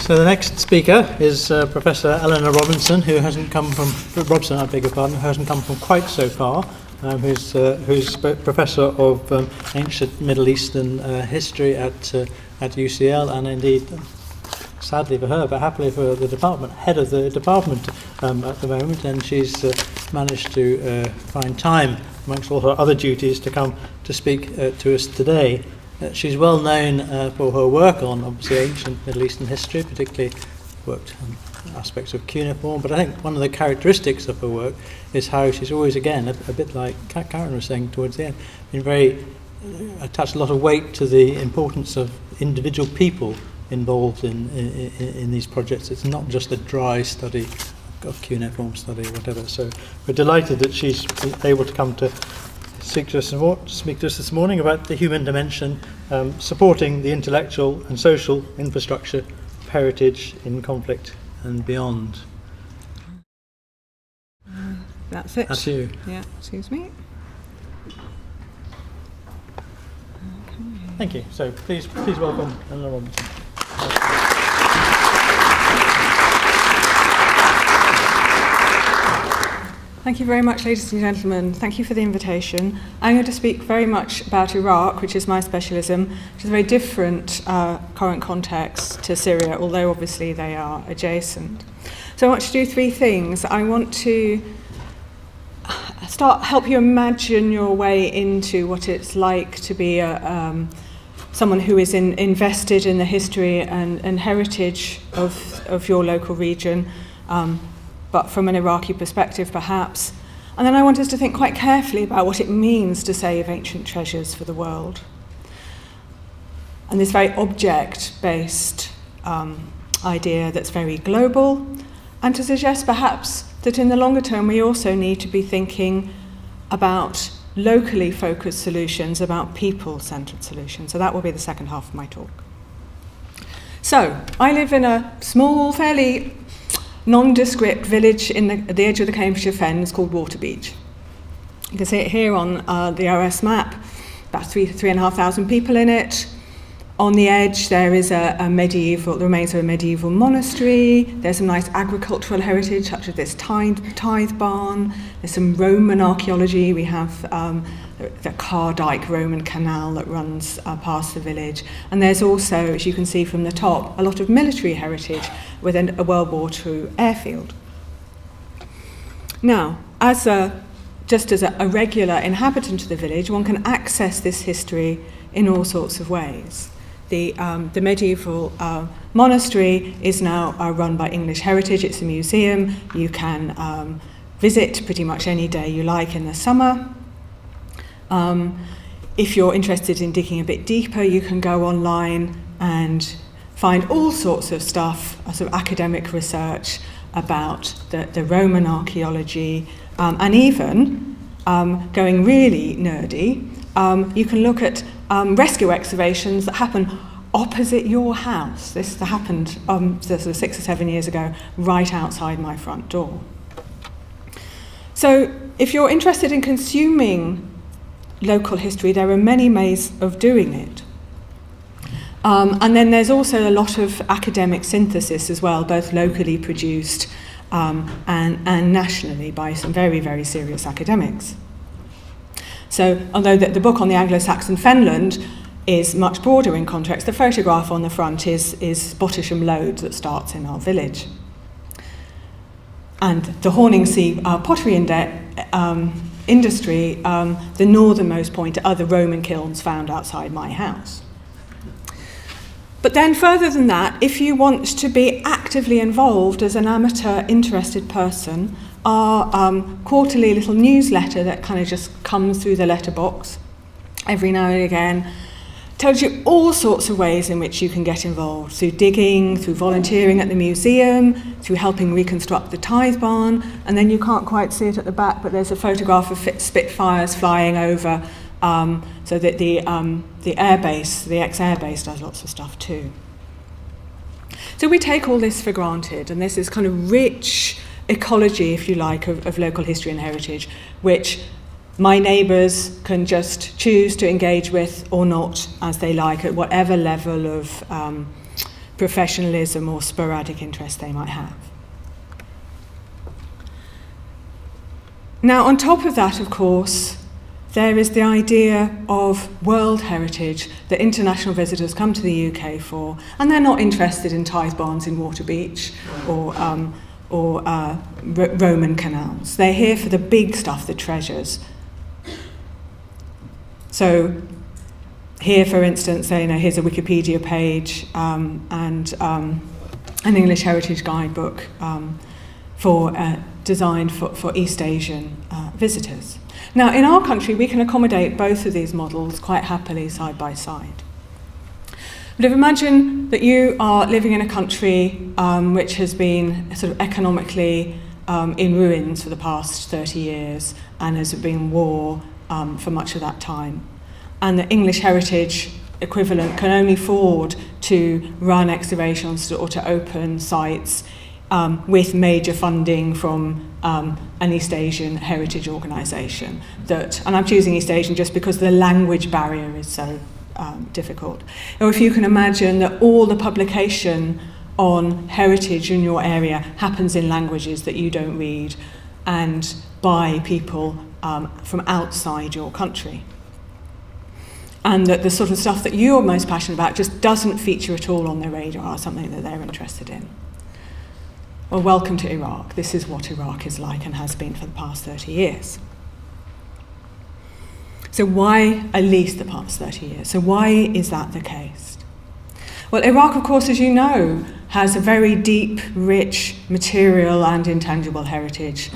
So the next speaker is Professor Eleanor Robson, who hasn't come from Robson, I beg your pardon, who hasn't come from quite so far. Who's Professor of Ancient Middle Eastern History at UCL, and indeed, sadly for her, but happily for the department, head of the department at the moment, and she's managed to find time amongst all her other duties to come to speak to us today. She's well known for her work on, obviously, ancient Middle Eastern history, particularly worked on aspects of cuneiform, but I think one of the characteristics of her work is how she's always, again, a bit like Karen was saying towards the end, been very attached a lot of weight to the importance of individual people involved in these projects. It's not just a dry study of cuneiform study or whatever. So we're delighted that she's able to come to speak to us this morning about the human dimension, supporting the intellectual and social infrastructure of heritage in conflict and beyond. That's it. That's you. Yeah, excuse me. Thank you. So please welcome Eleanor Robson. Thank you very much, ladies and gentlemen. Thank you for the invitation. I'm going to speak very much about Iraq, which is my specialism, which is a very different current context to Syria, although obviously they are adjacent. So I want to do three things. I want to help you imagine your way into what it's like to be someone who is invested in the history and heritage of your local region, but from an Iraqi perspective, perhaps. And then I want us to think quite carefully about what it means to save ancient treasures for the world. And this very object-based idea that's very global, and to suggest perhaps that in the longer term we also need to be thinking about locally focused solutions, about people-centred solutions. So that will be the second half of my talk. So, I live in a small, fairly nondescript village at the edge of the Cambridgeshire Fens called Waterbeach. You can see it here on the OS map, about 3,500 people in it. On the edge there is the remains of a medieval monastery. There's some nice agricultural heritage, such as this tithe barn. There's some Roman archaeology. We have the Cardyke Roman canal that runs past the village. And there's also, as you can see from the top, a lot of military heritage with a World War II airfield. Now, just as a regular inhabitant of the village, one can access this history in all sorts of ways. The medieval monastery is now run by English Heritage. It's a museum. You can visit pretty much any day you like in the summer. If you're interested in digging a bit deeper, you can go online and find all sorts of stuff, sort of academic research about the Roman archaeology, and even going really nerdy, you can look at rescue excavations that happen opposite your house. This happened sort of 6 or 7 years ago, right outside my front door. So if you're interested in consuming local history, there are many ways of doing it. And then there's also a lot of academic synthesis as well, both locally produced and nationally by some very, very serious academics. So although the book on the Anglo-Saxon Fenland is much broader in context, the photograph on the front is Bottisham Lode that starts in our village. And the Horningsea pottery industry, the northernmost point, are the Roman kilns found outside my house. But then further than that, if you want to be actively involved as an amateur interested person, our quarterly little newsletter that kind of just comes through the letterbox every now and again tells you all sorts of ways in which you can get involved, through digging, through volunteering at the museum, through helping reconstruct the tithe barn, and then you can't quite see it at the back, but there's a photograph of Spitfires flying over, so that the air base, the ex-air base, does lots of stuff too. So we take all this for granted, and this is kind of rich ecology, if you like, of local history and heritage, which my neighbours can just choose to engage with or not as they like, at whatever level of professionalism or sporadic interest they might have. Now, on top of that, of course, there is the idea of world heritage that international visitors come to the UK for, and they're not interested in tithe barns in Waterbeach or Roman canals. They're here for the big stuff, the treasures. So here, for instance, here's a Wikipedia page and an English Heritage Guidebook designed for East Asian visitors. Now, in our country, we can accommodate both of these models quite happily side by side. But if imagine that you are living in a country which has been sort of economically in ruins for the past 30 years and has been in war for much of that time, and the English heritage equivalent can only afford to run excavations or to open sites with major funding from an East Asian heritage organisation. And I'm choosing East Asian just because the language barrier is so difficult. Or if you can imagine that all the publication on heritage in your area happens in languages that you don't read and by people from outside your country. And that the sort of stuff that you're most passionate about just doesn't feature at all on their radar, something that they're interested in. Well, welcome to Iraq. This is what Iraq is like and has been for the past 30 years. So why at least the past 30 years? So why is that the case? Well, Iraq, of course, as you know, has a very deep, rich material and intangible heritage,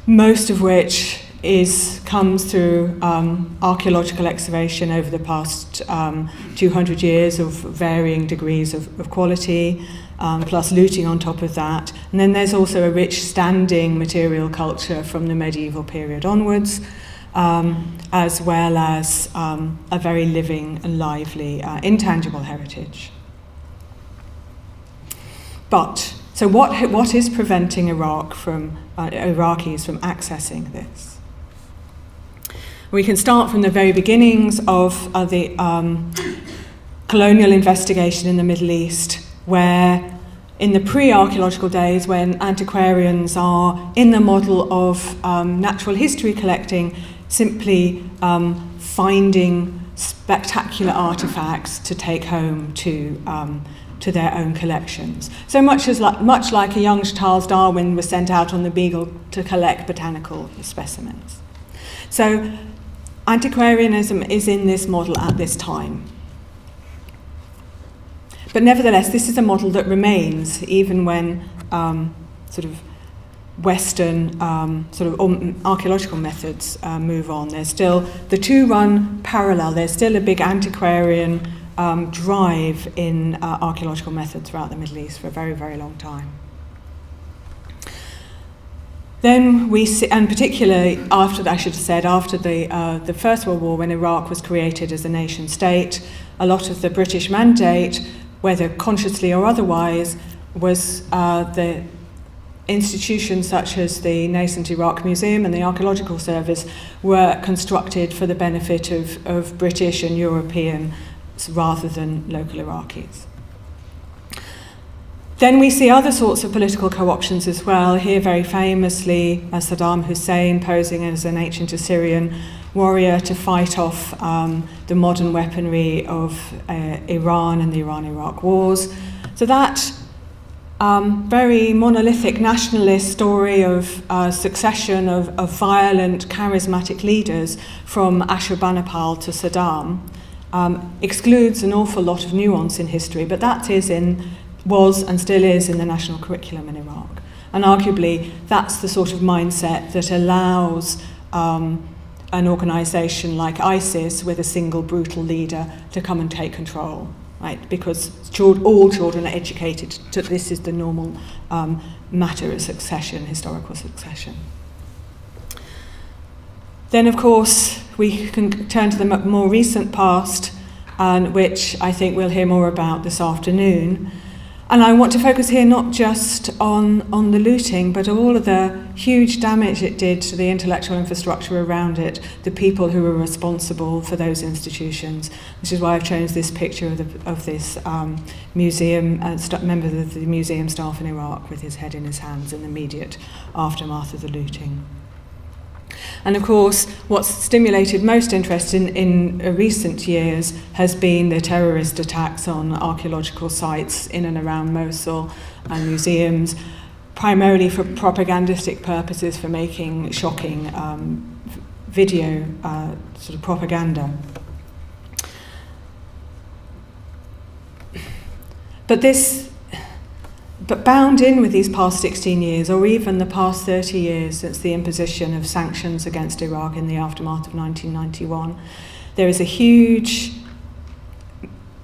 most of which comes through archaeological excavation over the past 200 years of varying degrees of quality, plus looting on top of that. And then there's also a rich standing material culture from the medieval period onwards, as well as a very living and lively intangible heritage. So what is preventing Iraqis from accessing this? We can start from the very beginnings of the colonial investigation in the Middle East, where in the pre-archaeological days, when antiquarians are in the model of natural history collecting, simply finding spectacular artifacts to take home to their own collections. So much like a young Charles Darwin was sent out on the Beagle to collect botanical specimens. So antiquarianism is in this model at this time. But nevertheless, this is a model that remains even when sort of Western archaeological methods move on. There's still, the two run parallel. There's still a big antiquarian drive in archaeological methods throughout the Middle East for a very, very long time. Then we see, and particularly after the First World War, when Iraq was created as a nation state, a lot of the British mandate, whether consciously or otherwise, was the institutions such as the nascent Iraq Museum and the Archaeological Service were constructed for the benefit of British and European rather than local Iraqis. Then we see other sorts of political co-options as well. Here, very famously, Saddam Hussein posing as an ancient Assyrian warrior to fight off the modern weaponry of Iran and the Iran-Iraq wars. So that very monolithic nationalist story of succession of violent, charismatic leaders from Ashurbanipal to Saddam excludes an awful lot of nuance in history, but that was and still is in the national curriculum in Iraq. And arguably, that's the sort of mindset that allows an organisation like ISIS with a single brutal leader to come and take control, right? Because all children are educated to this is the normal matter of succession, historical succession. Then, of course, we can turn to the more recent past, which I think we'll hear more about this afternoon. And I want to focus here not just on the looting, but all of the huge damage it did to the intellectual infrastructure around it, the people who were responsible for those institutions, which is why I've chosen this picture of this museum, member of the museum staff in Iraq with his head in his hands in the immediate aftermath of the looting. And of course, what's stimulated most interest in recent years has been the terrorist attacks on archaeological sites in and around Mosul and museums, primarily for propagandistic purposes, for making shocking video sort of propaganda. But bound in with these past 16 years, or even the past 30 years since the imposition of sanctions against Iraq in the aftermath of 1991, there is a huge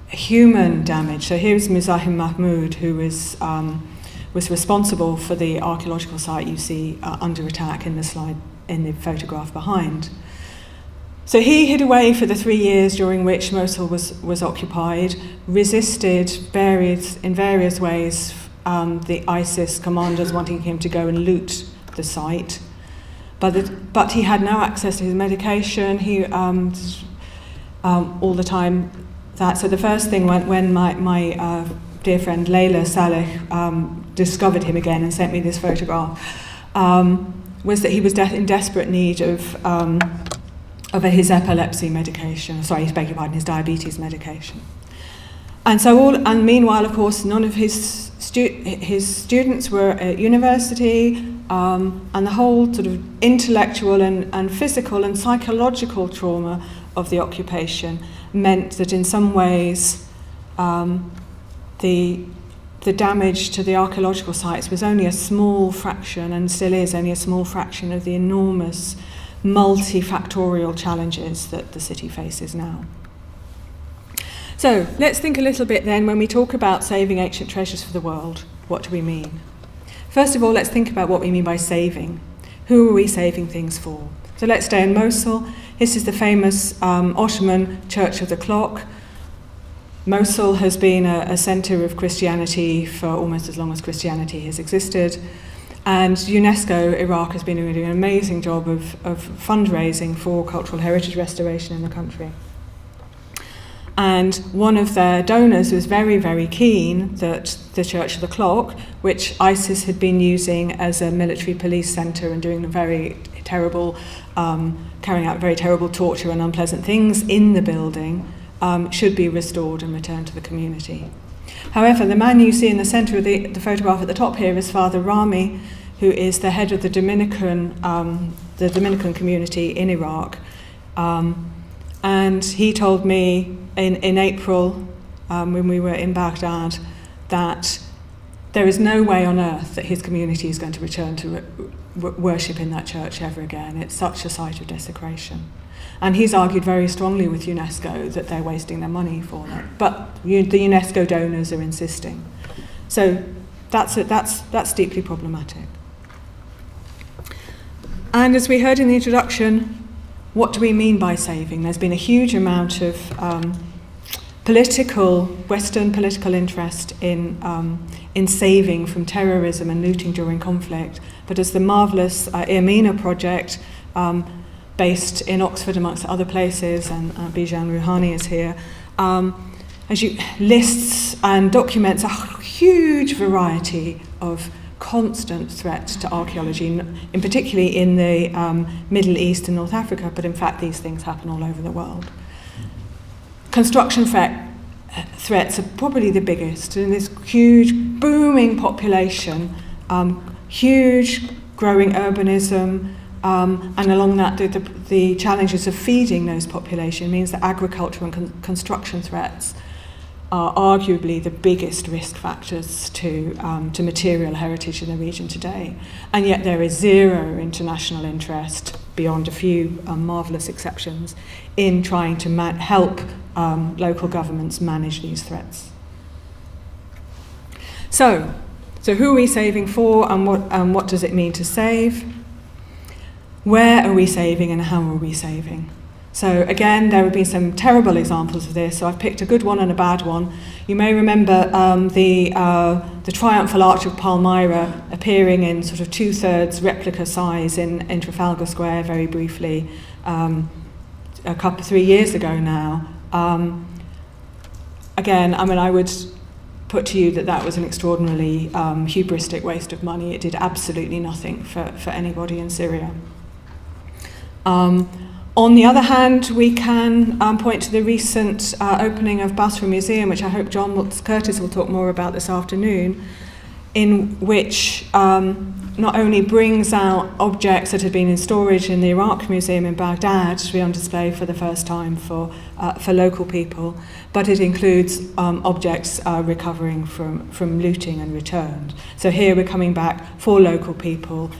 human damage. So here's Muzahim Mahmoud, who was responsible for the archaeological site you see under attack in the slide, in the photograph behind. So he hid away for the 3 years during which Mosul was occupied, resisted in various ways the ISIS commanders wanting him to go and loot the site, but he had no access to his medication. He all the time that. So the first thing when my dear friend Layla Saleh discovered him again and sent me this photograph was that he was in desperate need of his epilepsy medication. Sorry, beg your pardon, his diabetes medication. And meanwhile, of course, none of his students were at university, and the whole sort of intellectual and physical and psychological trauma of the occupation meant that in some ways the damage to the archaeological sites was only a small fraction, and still is only a small fraction, of the enormous multifactorial challenges that the city faces now. So let's think a little bit then, when we talk about saving ancient treasures for the world, what do we mean? First of all, let's think about what we mean by saving. Who are we saving things for? So let's stay in Mosul. This is the famous Ottoman Church of the Clock. Mosul has been a centre of Christianity for almost as long as Christianity has existed. And UNESCO, Iraq, has been doing an amazing job of fundraising for cultural heritage restoration in the country. And one of their donors was very, very keen that the Church of the Clock, which ISIS had been using as a military police centre and doing very terrible, carrying out very terrible torture and unpleasant things in the building, should be restored and returned to the community. However, the man you see in the centre of the photograph at the top here is Father Rami, who is the head of the Dominican community in Iraq. And he told me in April, when we were in Baghdad, that there is no way on earth that his community is going to return to worship in that church ever again. It's such a site of desecration. And he's argued very strongly with UNESCO that they're wasting their money for that. But the UNESCO donors are insisting. So that's deeply problematic. And as we heard in the introduction, what do we mean by saving? There's been a huge amount of Western political interest in saving from terrorism and looting during conflict. But as the marvellous Irmina project, based in Oxford amongst other places, and Bijan Rouhani is here, lists and documents a huge variety of constant threats to archaeology, in particularly in the Middle East and North Africa, but in fact these things happen all over the world. Construction threats are probably the biggest, in this huge booming population, huge growing urbanism, and along that the challenges of feeding those population means that agriculture and construction threats are arguably the biggest risk factors to material heritage in the region today. And yet there is zero international interest, beyond a few marvellous exceptions, in trying to help local governments manage these threats. So who are we saving for, and what does it mean to save? Where are we saving, and how are we saving? So again, there have been some terrible examples of this, so I've picked a good one and a bad one. You may remember the Triumphal Arch of Palmyra appearing in sort of 2/3 replica size in Trafalgar Square very briefly 3 years ago now. Again, I mean, I would put to you that was an extraordinarily hubristic waste of money. It did absolutely nothing for anybody in Syria. On the other hand, we can point to the recent opening of Basra Museum, which I hope John Curtis will talk more about this afternoon, in which not only brings out objects that had been in storage in the Iraq Museum in Baghdad to be on display for the first time for local people, but it includes objects recovering from looting and returned. So here we're coming back for local people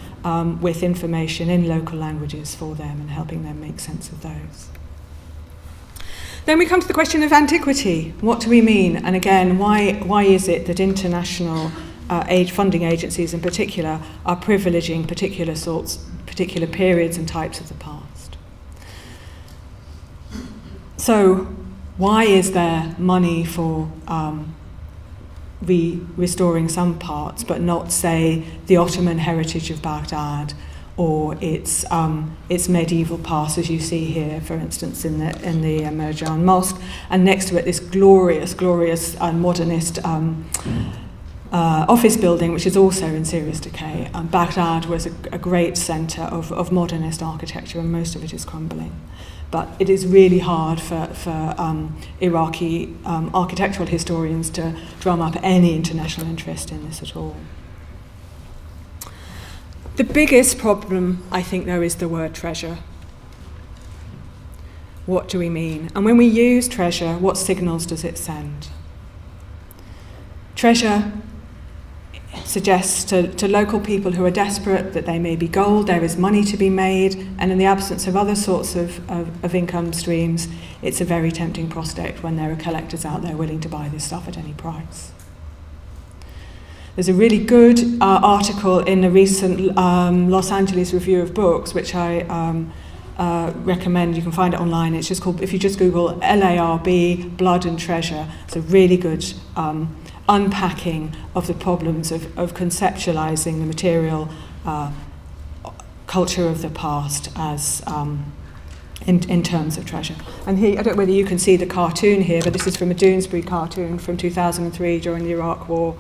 with information in local languages for them and helping them make sense of those. Then we come to the question of antiquity. What do we mean? And again, why is it that international funding agencies in particular are privileging particular periods and types of the past? So why is there money for restoring some parts, but not, say, the Ottoman heritage of Baghdad or its medieval past, as you see here, for instance, in the Merjan Mosque, and next to it this glorious modernist office building, which is also in serious decay. Baghdad was a great centre of modernist architecture, and most of it is crumbling. But it is really hard for Iraqi architectural historians to drum up any international interest in this at all. The biggest problem, I think, though, is the word treasure. What do we mean? And when we use treasure, what signals does it send? Treasure suggests to local people who are desperate that there may be gold, there is money to be made, and in the absence of other sorts of income streams, it's a very tempting prospect when there are collectors out there willing to buy this stuff at any price. There's a really good article in the recent Los Angeles Review of Books, which I recommend. You can find it online. It's just called, if you just Google LARB, Blood and Treasure, it's a really good unpacking of the problems of conceptualizing the material culture of the past as in terms of treasure. And here, I don't know whether you can see the cartoon here, but this is from a Doonesbury cartoon from 2003 during the Iraq War.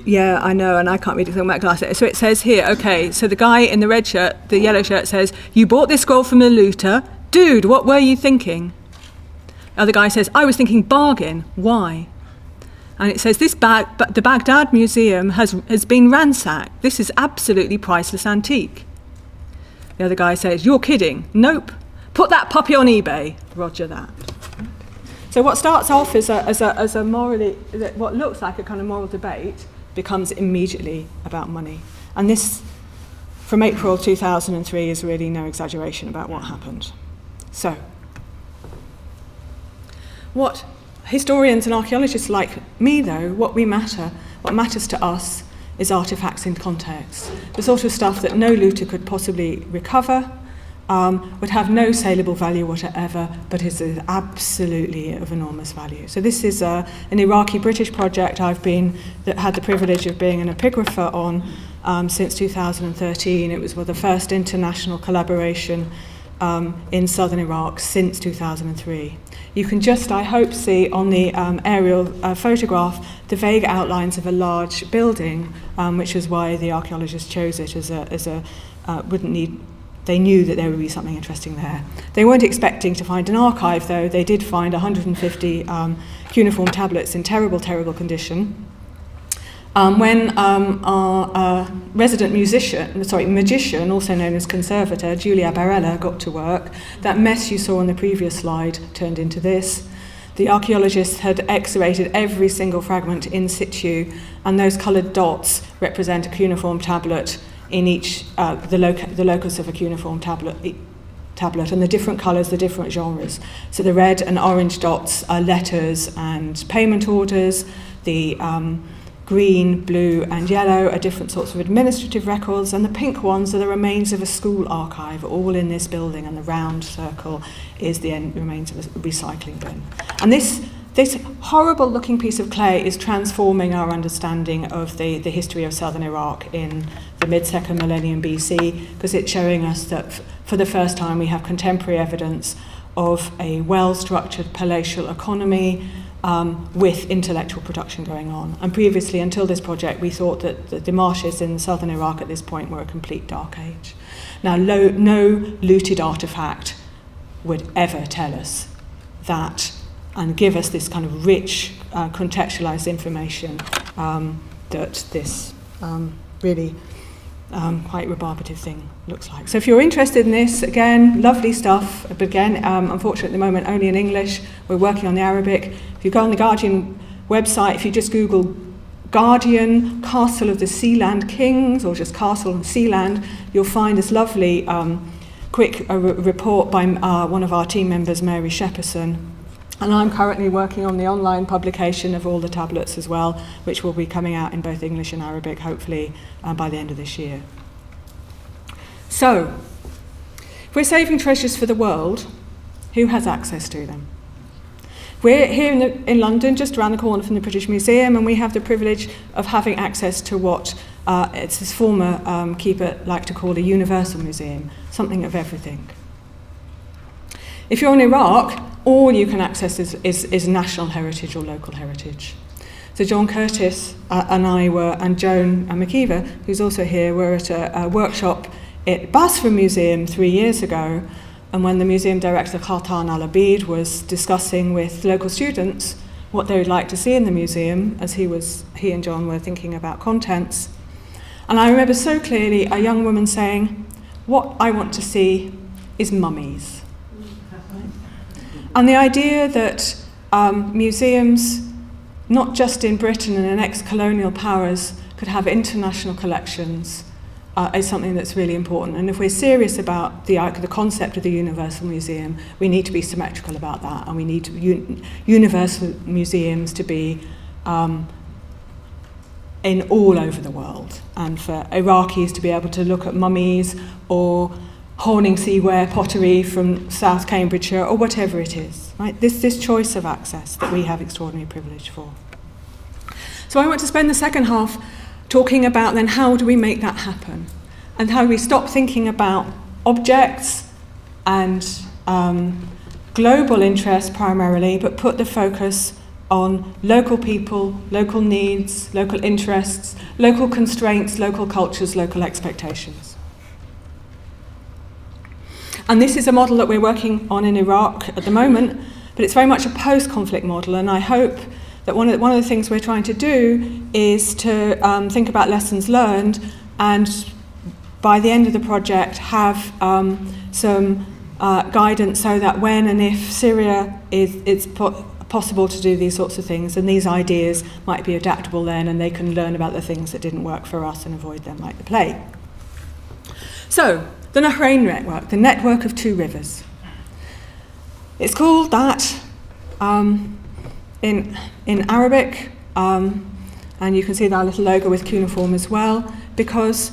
Yeah, I know, and I can't read it with my glasses. So it says here, okay, so the guy in the red shirt, the yellow shirt says, "You bought this scroll from a looter. Dude, what were you thinking?" The other guy says, "I was thinking bargain. Why?" And it says, the Baghdad Museum has been ransacked. This is absolutely priceless antique. The other guy says, "You're kidding." "Nope. Put that puppy on eBay." Roger that. So what starts off as a morally, what looks like a kind of moral debate, becomes immediately about money. And this, from April 2003, is really no exaggeration about what happened. So, what historians and archaeologists like me, though, what matters to us is artifacts in context. The sort of stuff that no looter could possibly recover, would have no saleable value whatever, but is absolutely of enormous value. So this is an Iraqi-British project that had the privilege of being an epigrapher on since 2013. It was the first international collaboration in southern Iraq since 2003. You can just, I hope, see on the aerial photograph the vague outlines of a large building, which is why the archaeologists chose it They knew that there would be something interesting there. They weren't expecting to find an archive, though. They did find 150 cuneiform tablets in terrible, terrible condition. When our resident magician, also known as conservator, Julia Barella, got to work, that mess you saw on the previous slide turned into this. The archaeologists had excavated every single fragment in situ, and those coloured dots represent a cuneiform tablet in each, the locus of a cuneiform tablet, and the different colours, the different genres. So the red and orange dots are letters and payment orders. The green, blue and yellow are different sorts of administrative records, and the pink ones are the remains of a school archive, all in this building, and the round circle is the remains of a recycling bin. And this horrible looking piece of clay is transforming our understanding of the history of southern Iraq in the mid-second millennium BC, because it's showing us that for the first time we have contemporary evidence of a well-structured palatial economy with intellectual production going on. And previously, until this project, we thought that the marshes in southern Iraq at this point were a complete dark age. Now, no looted artifact would ever tell us that and give us this kind of rich, contextualized information that this really quite rebarbative thing looks like. So if you're interested in this, again, lovely stuff, but again, unfortunately at the moment only in English. We're working on the Arabic. If you go on the Guardian website, if you just Google Guardian, Castle of the Sealand Kings, or just Castle of Sealand, you'll find this lovely quick report by one of our team members, Mary Shepperson. And I'm currently working on the online publication of all the tablets as well, which will be coming out in both English and Arabic, hopefully by the end of this year. So, if we're saving treasures for the world, who has access to them? We're here in London, just around the corner from the British Museum, and we have the privilege of having access to what it's this former keeper liked to call a universal museum, something of everything. If you're in Iraq, all you can access is national heritage or local heritage. So John Curtis and I were, and Joan McKeever, who's also here, were at a workshop at Basra Museum 3 years ago, and when the museum director Khaltan Al-Abid was discussing with local students what they would like to see in the museum, as he and John were thinking about contents. And I remember so clearly a young woman saying, "What I want to see is mummies." And the idea that museums, not just in Britain and in ex-colonial powers, could have international collections is something that's really important. And if we're serious about the concept of the Universal Museum, we need to be symmetrical about that, and we need universal museums to be in all over the world. And for Iraqis to be able to look at mummies or Horningsea ware pottery from South Cambridgeshire, or whatever it is, right? This choice of access that we have extraordinary privilege for. So I want to spend the second half talking about then how do we make that happen, and how do we stop thinking about objects and global interest primarily, but put the focus on local people, local needs, local interests, local constraints, local cultures, local expectations. And this is a model that we're working on in Iraq at the moment, but it's very much a post-conflict model, and I hope that one of the things we're trying to do is to think about lessons learned, and by the end of the project have some guidance so that when and if Syria it's possible to do these sorts of things, and these ideas might be adaptable then, and they can learn about the things that didn't work for us and avoid them, like the plague. So, the Nahrain network, the network of two rivers. It's called that in Arabic, and you can see that little logo with cuneiform as well, because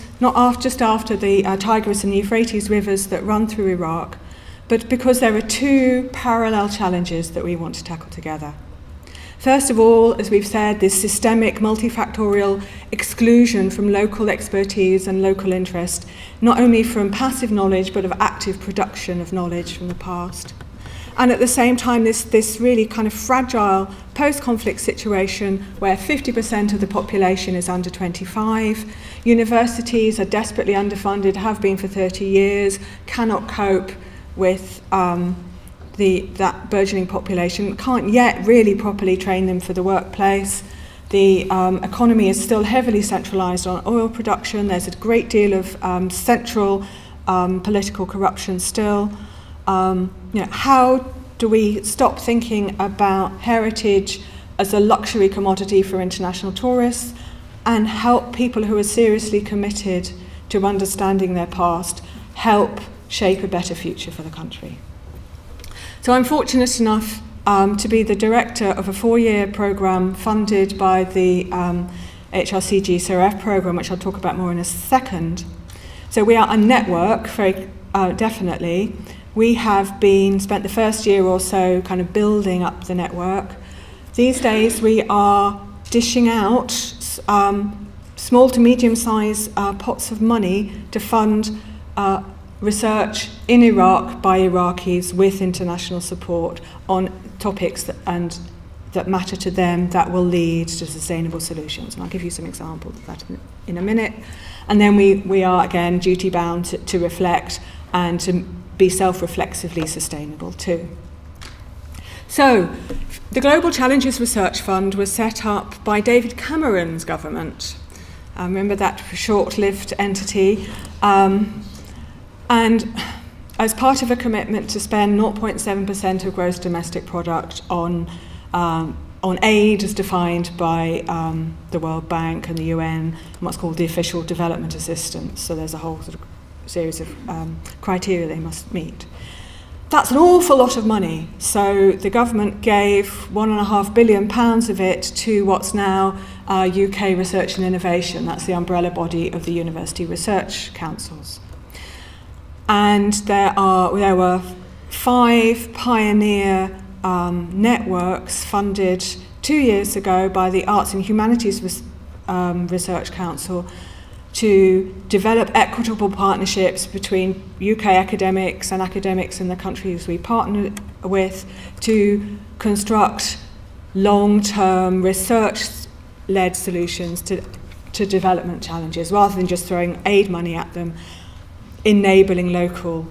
just after the Tigris and the Euphrates rivers that run through Iraq, but because there are two parallel challenges that we want to tackle together. First of all, as we've said, this systemic, multifactorial exclusion from local expertise and local interest, not only from passive knowledge, but of active production of knowledge from the past. And at the same time, this really kind of fragile post-conflict situation where 50% of the population is under 25. Universities are desperately underfunded, have been for 30 years, cannot cope with that burgeoning population, can't yet really properly train them for the workplace. The economy is still heavily centralised on oil production. There's a great deal of central political corruption still. How do we stop thinking about heritage as a luxury commodity for international tourists and help people who are seriously committed to understanding their past help shape a better future for the country? So I'm fortunate enough to be the director of a 4-year programme funded by the HRCG CRF program, which I'll talk about more in a second. So we are a network, very definitely. We have spent the first year or so kind of building up the network. These days we are dishing out small to medium-sized pots of money to fund research in Iraq by Iraqis with international support on topics that matter to them, that will lead to sustainable solutions. And I'll give you some examples of that in a minute. And then we are, again, duty-bound to reflect and to be self-reflexively sustainable too. So, the Global Challenges Research Fund was set up by David Cameron's government. Remember that short-lived entity? And as part of a commitment to spend 0.7% of gross domestic product on aid as defined by the World Bank and the UN, and what's called the official development assistance. So there's a whole sort of series of criteria they must meet. That's an awful lot of money. So the government gave £1.5 billion of it to what's now UK Research and Innovation. That's the umbrella body of the University Research Councils. And there were 5 pioneer networks funded 2 years ago by the Arts and Humanities Research Council to develop equitable partnerships between UK academics and academics in the countries we partner with to construct long-term research-led solutions to development challenges, rather than just throwing aid money at them, enabling local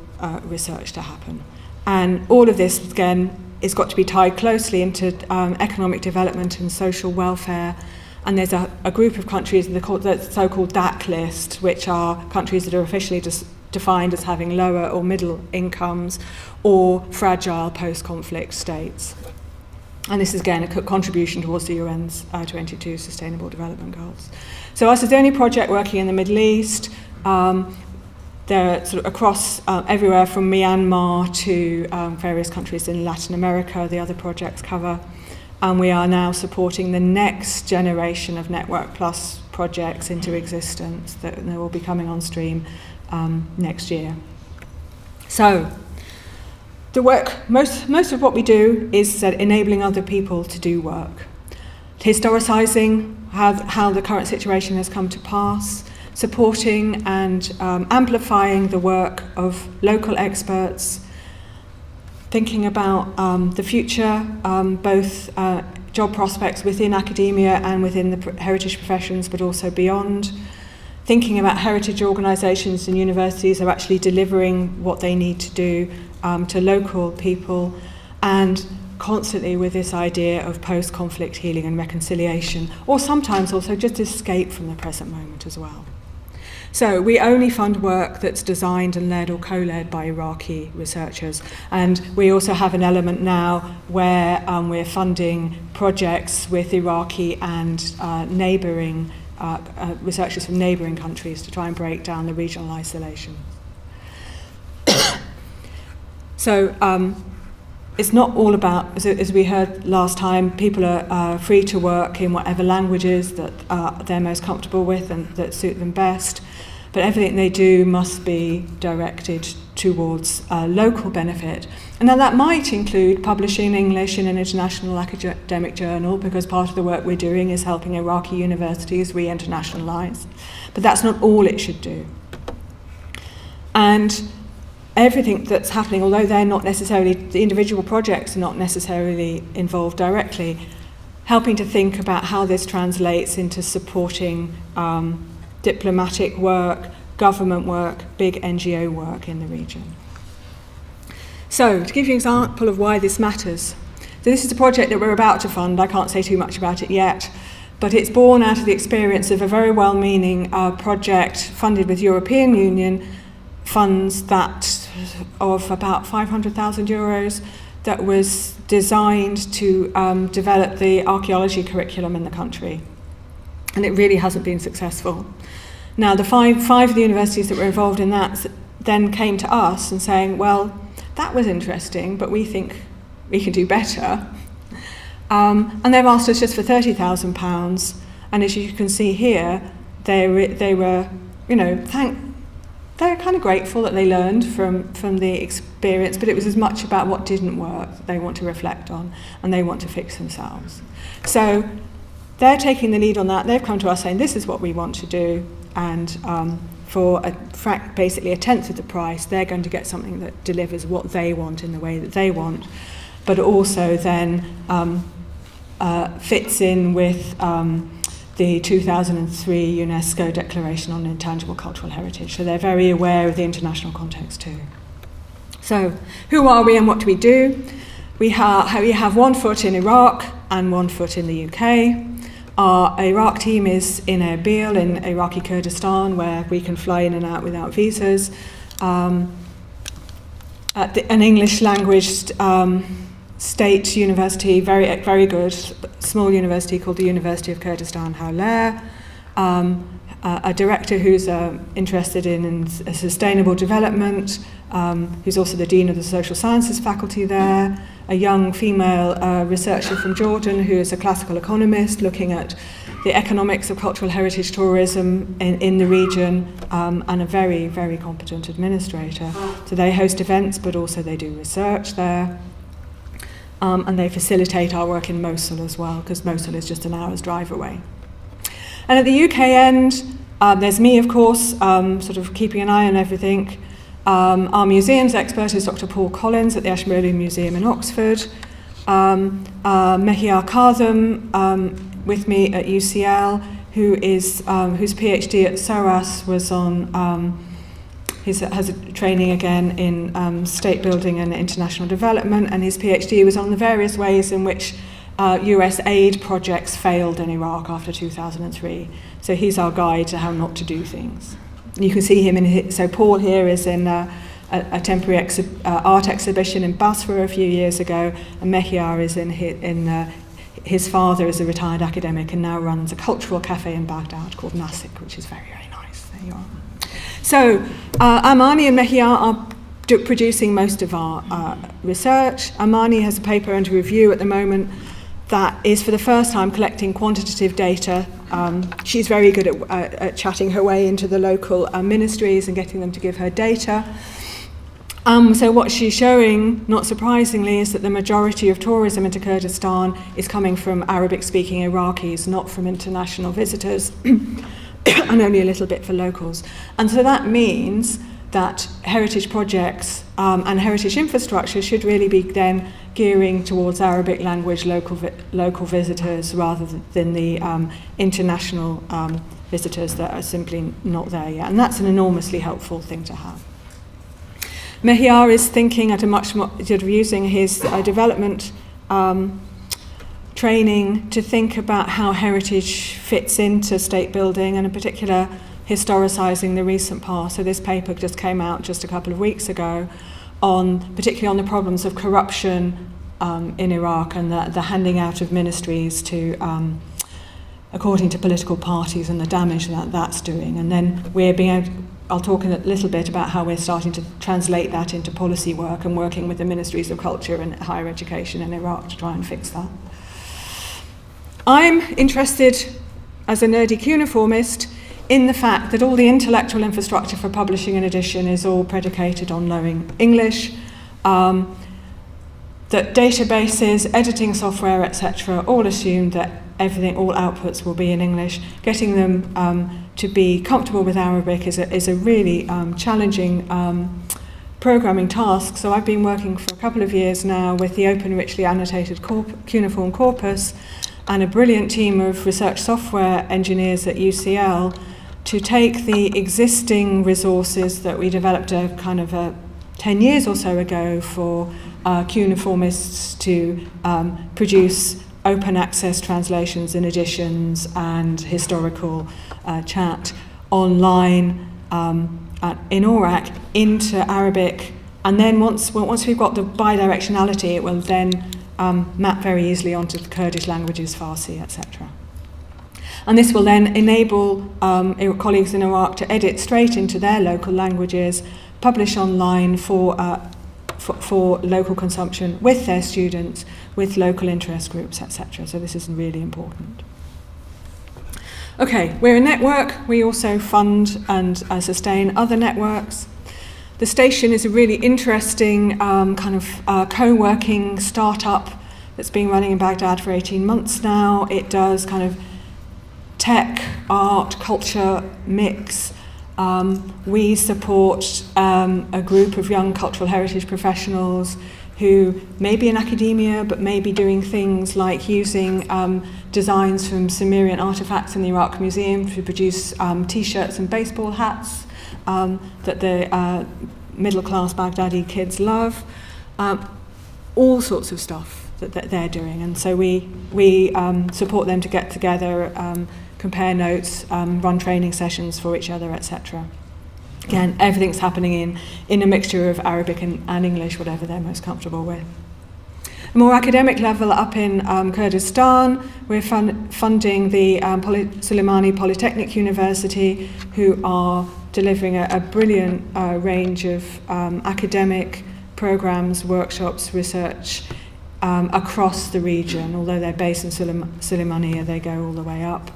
research to happen. And all of this, again, has got to be tied closely into economic development and social welfare. And there's a group of countries, the so-called DAC list, which are countries that are officially defined as having lower or middle incomes or fragile post-conflict states. And this is, again, a contribution towards the UN's 22 Sustainable Development Goals. So us as the only project working in the Middle East. They're sort of across everywhere from Myanmar to various countries in Latin America, the other projects cover. And we are now supporting the next generation of Network Plus projects into existence that will be coming on stream next year. So, the work, most of what we do is enabling other people to do work. Historicising how the current situation has come to pass, supporting and amplifying the work of local experts, thinking about the future, both job prospects within academia and within the heritage professions, but also beyond. Thinking about heritage organisations and universities are actually delivering what they need to do to local people, and constantly with this idea of post-conflict healing and reconciliation, or sometimes also just escape from the present moment as well. So we only fund work that's designed and led or co-led by Iraqi researchers. And we also have an element now where we're funding projects with Iraqi and neighbouring researchers from neighbouring countries to try and break down the regional isolation. So it's not all about, as we heard last time, people are free to work in whatever languages that they're most comfortable with and that suit them best. But everything they do must be directed towards local benefit. And now that might include publishing in English in an international academic journal, because part of the work we're doing is helping Iraqi universities re-internationalise. But that's not all it should do. And everything that's happening, although they're not necessarily, the individual projects are not necessarily involved directly, helping to think about how this translates into supporting diplomatic work, government work, big NGO work in the region. So, to give you an example of why this matters. So this is a project that we're about to fund. I can't say too much about it yet, but it's born out of the experience of a very well-meaning project funded with European Union funds that of about €500,000 that was designed to develop the archaeology curriculum in the country. And it really hasn't been successful. Now, the five of the universities that were involved in that then came to us and saying, well, that was interesting, but we think we can do better. And they've asked us just for £30,000, And as you can see here, they were, you know, they're kind of grateful that they learned from the experience, but it was as much about what didn't work that they want to reflect on, and they want to fix themselves. So they're taking the lead on that. They've come to us saying, this is what we want to do, and for basically a tenth of the price, they're going to get something that delivers what they want in the way that they want, but also then fits in with the 2003 UNESCO Declaration on Intangible Cultural Heritage. So they're very aware of the international context too. So who are we and what do we do? We have 1 foot in Iraq and 1 foot in the UK. Our Iraq team is in Erbil in Iraqi Kurdistan, where we can fly in and out without visas. An English language state university, very good, small university called the University of Kurdistan, Hawler. A director who's interested in sustainable development, who's also the Dean of the Social Sciences faculty there. A young female researcher from Jordan who is a classical economist looking at the economics of cultural heritage tourism in the region, and a very, very competent administrator. So they host events, but also they do research there. And they facilitate our work in Mosul as well, because Mosul is just an hour's drive away. And at the UK end, there's me, of course, sort of keeping an eye on everything. Our museums expert is Dr. Paul Collins at the Ashmolean Museum in Oxford. Mehiar Kazem with me at UCL, whose PhD at SOAS was on, has a training again in state building and international development, and his PhD was on the various ways in which US aid projects failed in Iraq after 2003. So he's our guide to how not to do things. You can see him so Paul here is in a temporary art exhibition in Basra a few years ago, and Mehiar is his father is a retired academic and now runs a cultural cafe in Baghdad called Nasik, which is very, very nice. There you are. So Amani and Mehiar are producing most of our research. Amani has a paper under review at the moment that is for the first time collecting quantitative data. She's very good at chatting her way into the local ministries and getting them to give her data. So what she's showing, not surprisingly, is that the majority of tourism into Kurdistan is coming from Arabic-speaking Iraqis, not from international visitors, and only a little bit for locals. And so that means that heritage projects and heritage infrastructure should really be then gearing towards Arabic language local visitors rather than the international visitors that are simply not there yet. And that's an enormously helpful thing to have. Mehiar is thinking at a much more, sort of using his development training to think about how heritage fits into state building, and in particular historicising the recent past. So this paper just came out just a couple of weeks ago, particularly on the problems of corruption in Iraq and the handing out of ministries to according to political parties and the damage that that's doing. And then I'll talk in a little bit about how we're starting to translate that into policy work and working with the ministries of culture and higher education in Iraq to try and fix that. I'm interested, as a nerdy cuneiformist, in the fact that all the intellectual infrastructure for publishing an edition is all predicated on knowing English, that databases, editing software, etc., all assume that all outputs will be in English. Getting them to be comfortable with Arabic is a really challenging programming task. So I've been working for a couple of years now with the Open Richly Annotated Cuneiform Corpus and a brilliant team of research software engineers at UCL to take the existing resources that we developed 10 years or so ago for cuneiformists to produce open access translations and editions and historical chat online in Iraq into Arabic, and then once we've got the bidirectionality, it will then map very easily onto the Kurdish languages, Farsi, etc. And this will then enable colleagues in Iraq to edit straight into their local languages, publish online for local consumption with their students, with local interest groups, etc. So this is really important. Okay, we're a network. We also fund and sustain other networks. The station is a really interesting kind of co-working startup that's been running in Baghdad for 18 months now. It does kind of tech, art, culture mix. We support a group of young cultural heritage professionals who may be in academia but may be doing things like using designs from Sumerian artifacts in the Iraq Museum to produce t-shirts and baseball hats that the middle-class Baghdadi kids love. All sorts of stuff that they're doing. And so we support them to get together, compare notes, run training sessions for each other, etc. Again, everything's happening in a mixture of Arabic and English, whatever they're most comfortable with. A more academic level, up in Kurdistan, we're funding the Suleimani Polytechnic University, who are delivering a brilliant range of academic programs, workshops, research across the region. Although they're based in Suleimania, they go all the way up.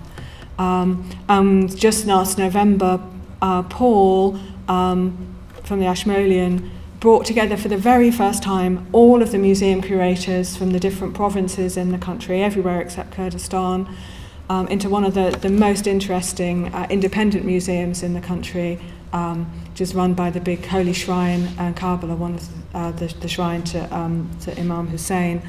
Just last November, Paul from the Ashmolean brought together for the very first time all of the museum curators from the different provinces in the country, everywhere except Kurdistan, into one of the most interesting independent museums in the country, which is run by the big holy shrine in Karbala, one of the shrine to Imam Hussein.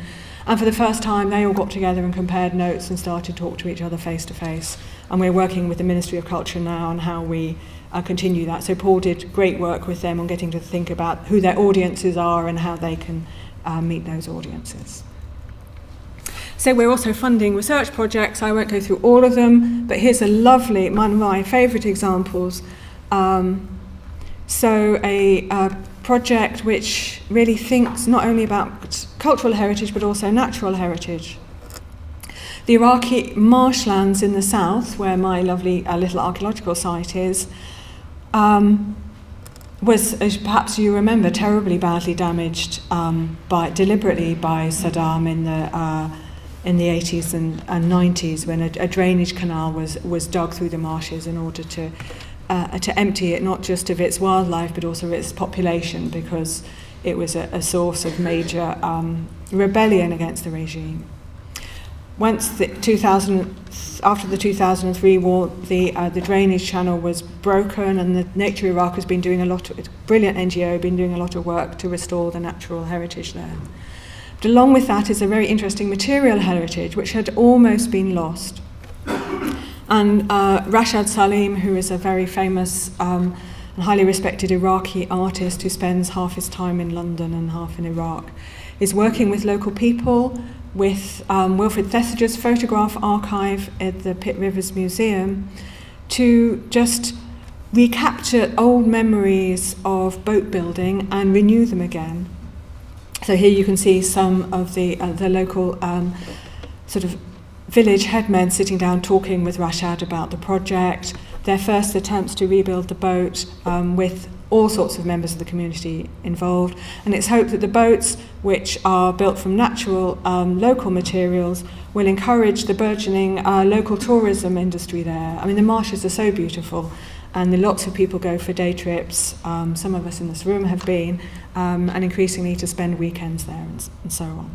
And for the first time, they all got together and compared notes and started to talk to each other face to face. And we're working with the Ministry of Culture now on how we continue that. So Paul did great work with them on getting to think about who their audiences are and how they can meet those audiences. So we're also funding research projects. I won't go through all of them, but here's a lovely, one of my favourite examples. So a project which really thinks not only about cultural heritage but also natural heritage. The Iraqi marshlands in the south, where my lovely little archaeological site is, was, as perhaps you remember, terribly badly damaged deliberately by Saddam in the 80s and 90s, when a drainage canal was dug through the marshes in order to empty it not just of its wildlife but also of its population, because it was a source of major rebellion against the regime. Once after the 2003 war, the drainage channel was broken, and the Nature Iraq has been doing it's a brilliant NGO, been doing a lot of work to restore the natural heritage there. But along with that is a very interesting material heritage which had almost been lost. And Rashad Salim, who is a very famous and highly respected Iraqi artist who spends half his time in London and half in Iraq, is working with local people, with Wilfred Thesiger's photograph archive at the Pitt Rivers Museum, to just recapture old memories of boat building and renew them again. So here you can see some of the local sort of village headmen sitting down talking with Rashad about the project, their first attempts to rebuild the boat with all sorts of members of the community involved. And it's hoped that the boats, which are built from natural local materials, will encourage the burgeoning local tourism industry there. I mean, the marshes are so beautiful, and lots of people go for day trips. Some of us in this room have been, and increasingly to spend weekends there and so on.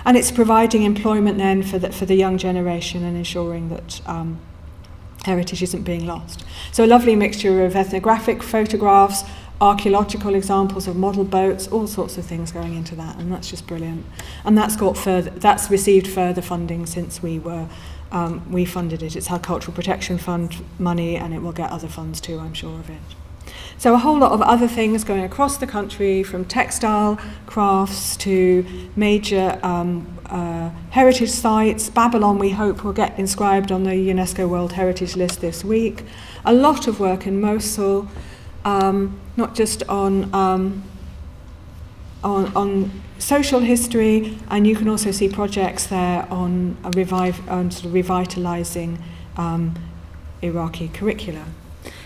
And it's providing employment then for the young generation and ensuring that heritage isn't being lost. So a lovely mixture of ethnographic photographs, archaeological examples of model boats, all sorts of things going into that, and that's just brilliant. And that's received further funding since we funded it. It's had Cultural Protection Fund money, and it will get other funds too, I'm sure of it. So a whole lot of other things going across the country, from textile crafts to major heritage sites. Babylon, we hope, will get inscribed on the UNESCO World Heritage List this week. A lot of work in Mosul, not just on social history, and you can also see projects there on sort of revitalising Iraqi curricula.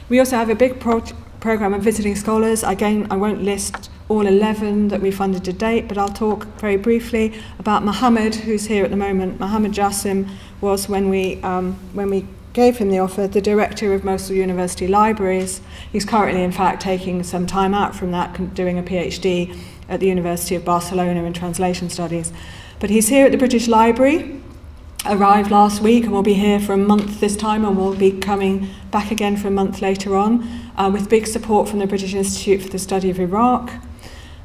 We also have a big program of visiting scholars. Again, I won't list all 11 that we funded to date, but I'll talk very briefly about Mohammed, who's here at the moment. Mohammed Jassim was, when we gave him the offer, the director of Mosul University Libraries. He's currently, in fact, taking some time out from that, doing a PhD at the University of Barcelona in translation studies. But he's here at the British Library, arrived last week, and will be here for a month this time, and will be coming back again for a month later on, with big support from the British Institute for the Study of Iraq.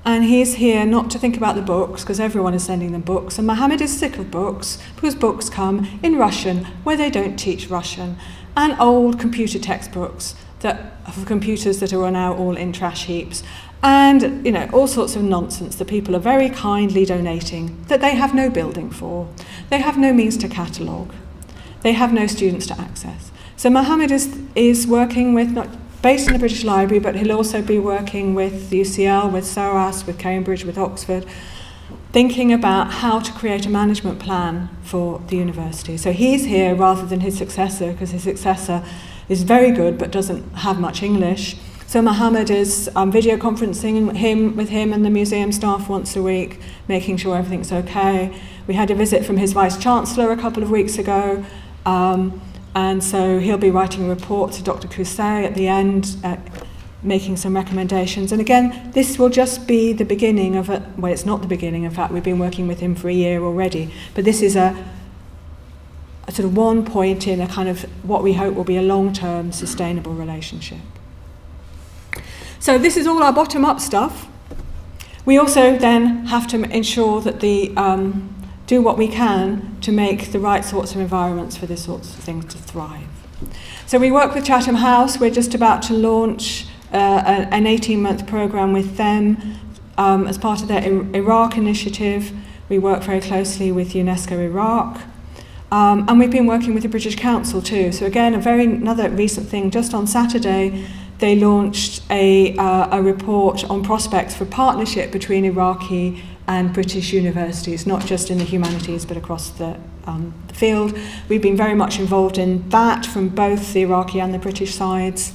And he's here not to think about the books, because everyone is sending them books, and Mohammed is sick of books, because books come in Russian, where they don't teach Russian, and old computer textbooks for computers that are now all in trash heaps, and all sorts of nonsense that people are very kindly donating, that they have no building for, they have no means to catalogue, they have no students to access. So Mohammed is working with, not based in the British Library, but he'll also be working with the UCL, with SOAS, with Cambridge, with Oxford, thinking about how to create a management plan for the university. So he's here rather than his successor, because his successor is very good but doesn't have much English. So Mohammed is video conferencing with him and the museum staff once a week, making sure everything's okay. We had a visit from his Vice-Chancellor a couple of weeks ago, and so he'll be writing a report to Dr. Cousset at the end, making some recommendations. And again, this will just be the beginning of well, it's not the beginning, in fact, we've been working with him for a year already, but this is a sort of one point in a kind of what we hope will be a long-term sustainable relationship. So this is all our bottom-up stuff. We also then have to ensure that do what we can to make the right sorts of environments for this sorts of things to thrive. So we work with Chatham House. We're just about to launch an 18-month program with them as part of their Iraq initiative. We work very closely with UNESCO Iraq. And we've been working with the British Council too. So again, another recent thing, just on Saturday, they launched a report on prospects for partnership between Iraqi and British universities, not just in the humanities, but across the field. We've been very much involved in that from both the Iraqi and the British sides.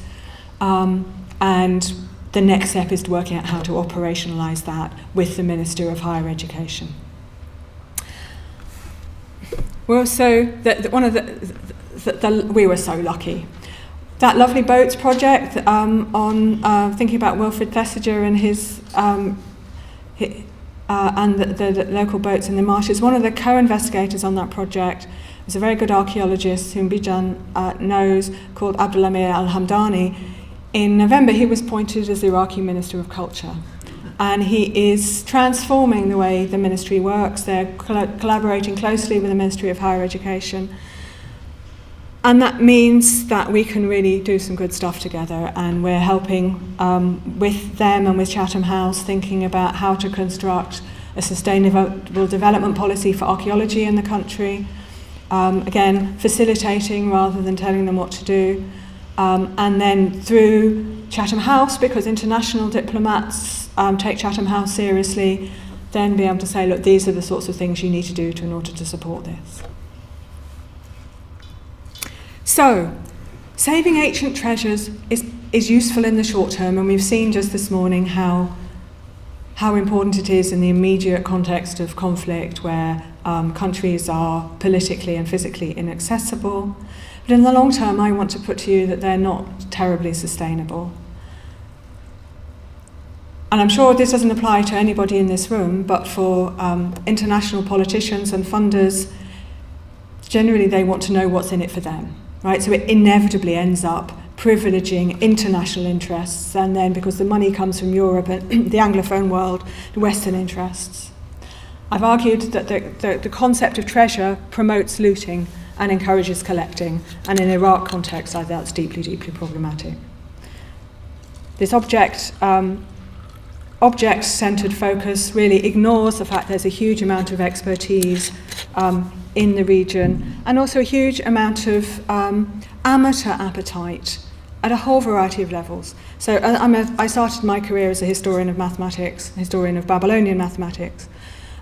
And the next step is working out how to operationalise that with the Minister of Higher Education. We're also, we were so lucky. That Lovely Boats project on thinking about Wilfrid Thesiger and his and the local boats in the marshes. One of the co-investigators on that project is a very good archaeologist whom Bijan knows, called Abdulhamid Al-Hamdani. In November, he was appointed as the Iraqi Minister of Culture. And he is transforming the way the ministry works. They're collaborating closely with the Ministry of Higher Education. And that means that we can really do some good stuff together, and we're helping with them and with Chatham House, thinking about how to construct a sustainable development policy for archaeology in the country. Again, facilitating rather than telling them what to do. And then through Chatham House, because international diplomats take Chatham House seriously, then be able to say, look, these are the sorts of things you need to do in order to support this. So, saving ancient treasures is useful in the short term, and we've seen just this morning how important it is in the immediate context of conflict where countries are politically and physically inaccessible. But in the long term, I want to put to you that they're not terribly sustainable. And I'm sure this doesn't apply to anybody in this room, but for international politicians and funders, generally they want to know what's in it for them. Right, so it inevitably ends up privileging international interests, and then because the money comes from Europe and the Anglophone world, the Western interests. I've argued that the concept of treasure promotes looting and encourages collecting, and in Iraq context, I think that's deeply, deeply problematic. This object-centered focus really ignores the fact there's a huge amount of expertise in the region, and also a huge amount of amateur appetite at a whole variety of levels. So I started my career as a historian of mathematics, historian of Babylonian mathematics,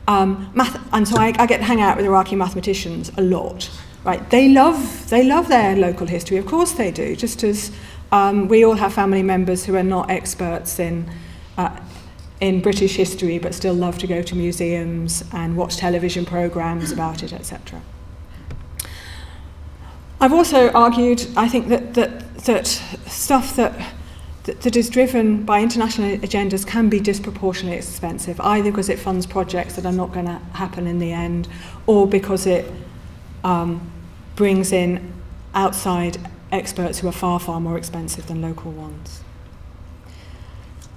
and so I get to hang out with Iraqi mathematicians a lot. Right? They love their local history, of course they do, just as we all have family members who are not experts in British history, but still love to go to museums and watch television programs about it, etc. I've also argued, I think, that stuff that is driven by international agendas can be disproportionately expensive, either because it funds projects that are not going to happen in the end, or because it brings in outside experts who are far, far more expensive than local ones.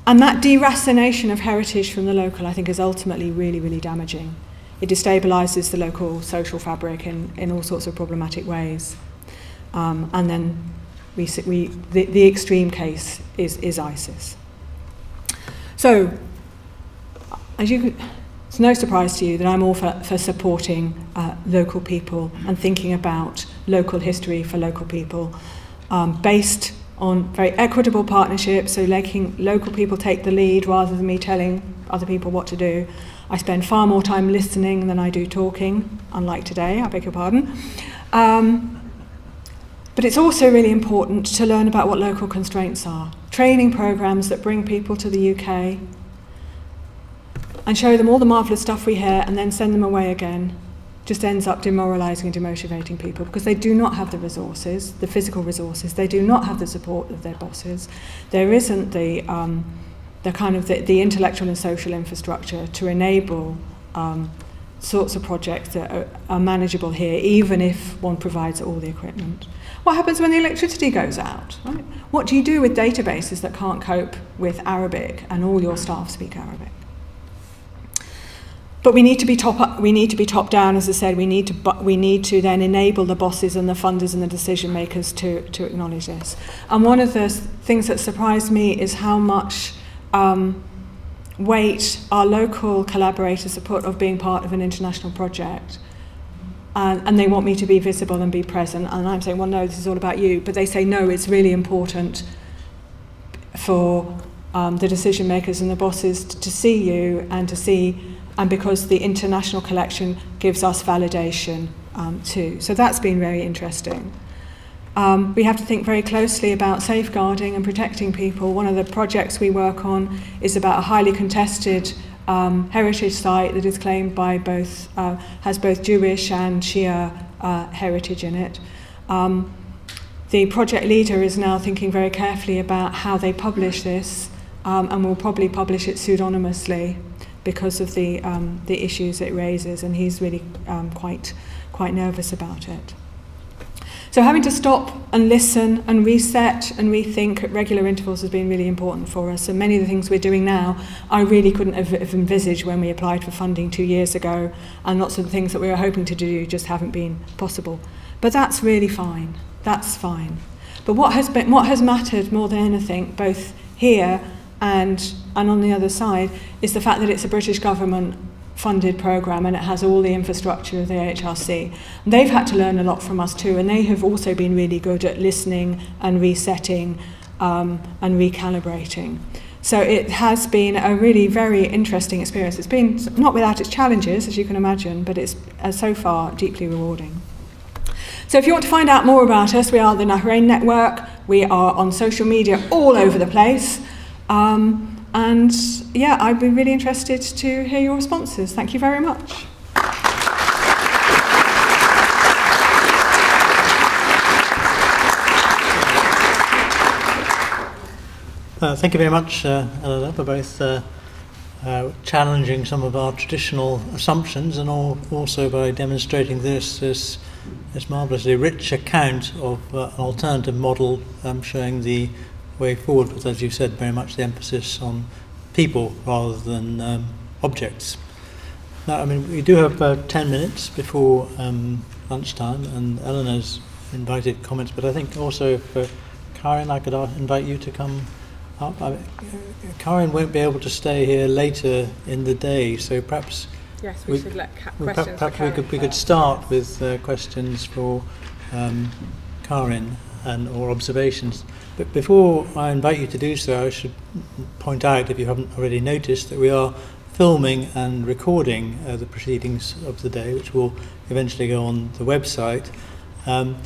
And that deracination of heritage from the local, I think, is ultimately really, really damaging. It destabilises the local social fabric in all sorts of problematic ways. And then the extreme case is ISIS. So, it's no surprise to you that I'm all for supporting local people and thinking about local history for local people, based on very equitable partnerships, so letting local people take the lead rather than me telling other people what to do. I spend far more time listening than I do talking, unlike today, I beg your pardon. But it's also really important to learn about what local constraints are. Training programs that bring people to the UK and show them all the marvellous stuff we hear and then send them away again just ends up demoralising and demotivating people, because they do not have the resources, the physical resources. They do not have the support of their bosses. There isn't the intellectual and social infrastructure to enable sorts of projects that are manageable here, even if one provides all the equipment. What happens when the electricity goes out? Right? What do you do with databases that can't cope with Arabic and all your staff speak Arabic? But we need to be top down, as I said. We need to then enable the bosses and the funders and the decision makers to acknowledge this. And one of the things that surprised me is how much weight our local collaborators have put of being part of an international project. And they want me to be visible and be present. And I'm saying, well, no, this is all about you. But they say, no, it's really important for the decision makers and the bosses to see you and to see. And because the international collection gives us validation too. So that's been very interesting. We have to think very closely about safeguarding and protecting people. One of the projects we work on is about a highly contested heritage site that is claimed by has both Jewish and Shia heritage in it. The project leader is now thinking very carefully about how they publish this, and will probably publish it pseudonymously, because of the issues it raises, and he's really quite nervous about it. So having to stop and listen and reset and rethink at regular intervals has been really important for us. And many of the things we're doing now, I really couldn't have envisaged when we applied for funding 2 years ago, and lots of the things that we were hoping to do just haven't been possible. But that's really fine. That's fine. But what has mattered more than anything, both here and on the other side, is the fact that it's a British government funded programme and it has all the infrastructure of the HRC. And they've had to learn a lot from us too, and they have also been really good at listening and resetting and recalibrating. So it has been a really very interesting experience. It's been not without its challenges, as you can imagine, but it's so far deeply rewarding. So if you want to find out more about us, we are the Nahrain Network. We are on social media all over the place. And yeah, I'd be really interested to hear your responses. Thank you very much. Thank you very much, Eleanor, for both challenging some of our traditional assumptions and also by demonstrating this marvellously rich account of an alternative model showing the way forward with, as you said, very much the emphasis on people rather than objects. Now, I mean, we do have 10 minutes before lunchtime, and Eleanor's invited comments, but I think also for Karen, I could invite you to come up. Karen won't be able to stay here later in the day, so perhaps yes, we should let questions. Perhaps we could start with questions for Karen or observations. But before I invite you to do so, I should point out, if you haven't already noticed, that we are filming and recording the proceedings of the day, which will eventually go on the website. And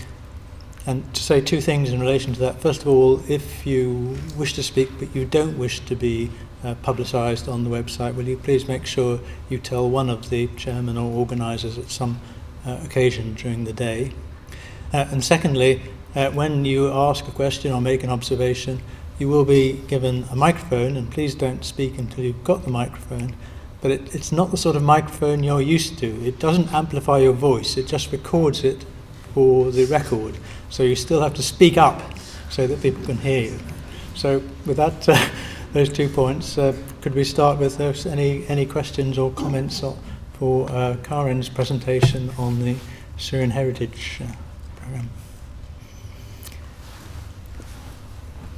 to say two things in relation to that. First of all, if you wish to speak but you don't wish to be publicised on the website, will you please make sure you tell one of the chairmen or organisers at some occasion during the day. And secondly, when you ask a question or make an observation, you will be given a microphone, and please don't speak until you've got the microphone. But it's not the sort of microphone you're used to. It doesn't amplify your voice, it just records it for the record. So you still have to speak up so that people can hear you. So with that, those 2 points, could we start with any questions or comments for Karin's presentation on the Syrian Heritage Programme?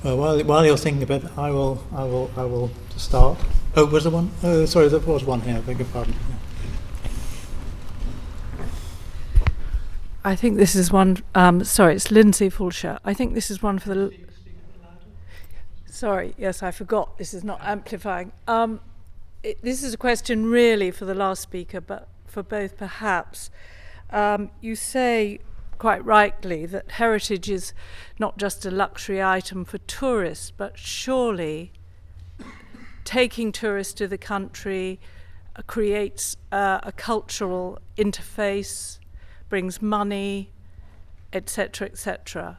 While you're thinking about it, I will start. Oh, was there one? Oh, sorry, there was one here. I beg your pardon. I think this is one. Sorry, it's Lindsay Fulcher. I think this is one for the. Sorry, yes, I forgot. This is not amplifying. This is a question really for the last speaker, but for both perhaps. You say quite rightly that heritage is not just a luxury item for tourists, but surely taking tourists to the country creates a cultural interface, brings money, etc., etc.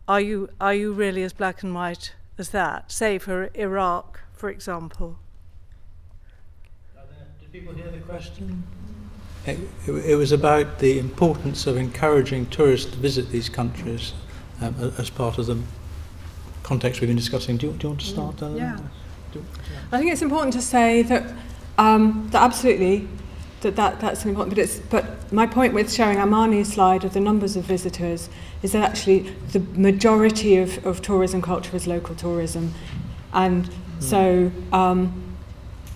Are you really as black and white as that? Say for Iraq, for example. Did people hear the question? It was about the importance of encouraging tourists to visit these countries as part of the context we've been discussing. Do you want to start? Yeah. I think it's important to say that that absolutely that's important. But my point with showing Armani's slide of the numbers of visitors is that actually the majority of tourism culture is local tourism, and so.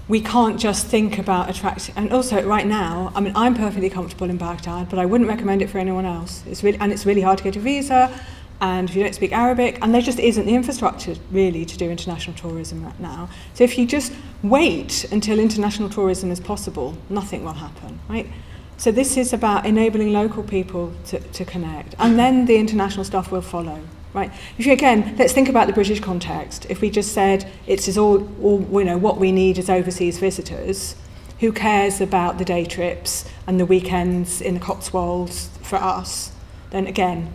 We can't just think about attracting, and also right now, I mean, I'm perfectly comfortable in Baghdad, but I wouldn't recommend it for anyone else. It's really hard to get a visa, and if you don't speak Arabic, and there just isn't the infrastructure really to do international tourism right now. So if you just wait until international tourism is possible, nothing will happen, right? So this is about enabling local people to connect, and then the international stuff will follow. Right. Let's think about the British context. If we just said it's all what we need is overseas visitors, who cares about the day trips and the weekends in the Cotswolds for us? Then again,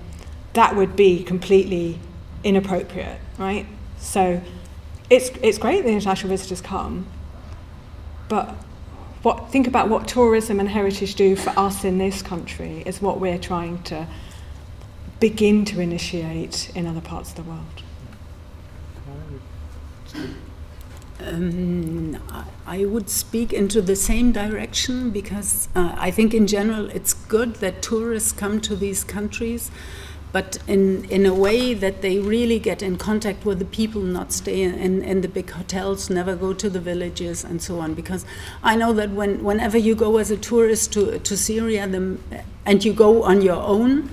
that would be completely inappropriate, right? So it's great that international visitors come, but think about what tourism and heritage do for us in this country is what we're trying to begin to initiate in other parts of the world. I would speak into the same direction because I think in general it's good that tourists come to these countries, but in a way that they really get in contact with the people, not stay in the big hotels, never go to the villages and so on. Because I know that whenever you go as a tourist to Syria and you go on your own,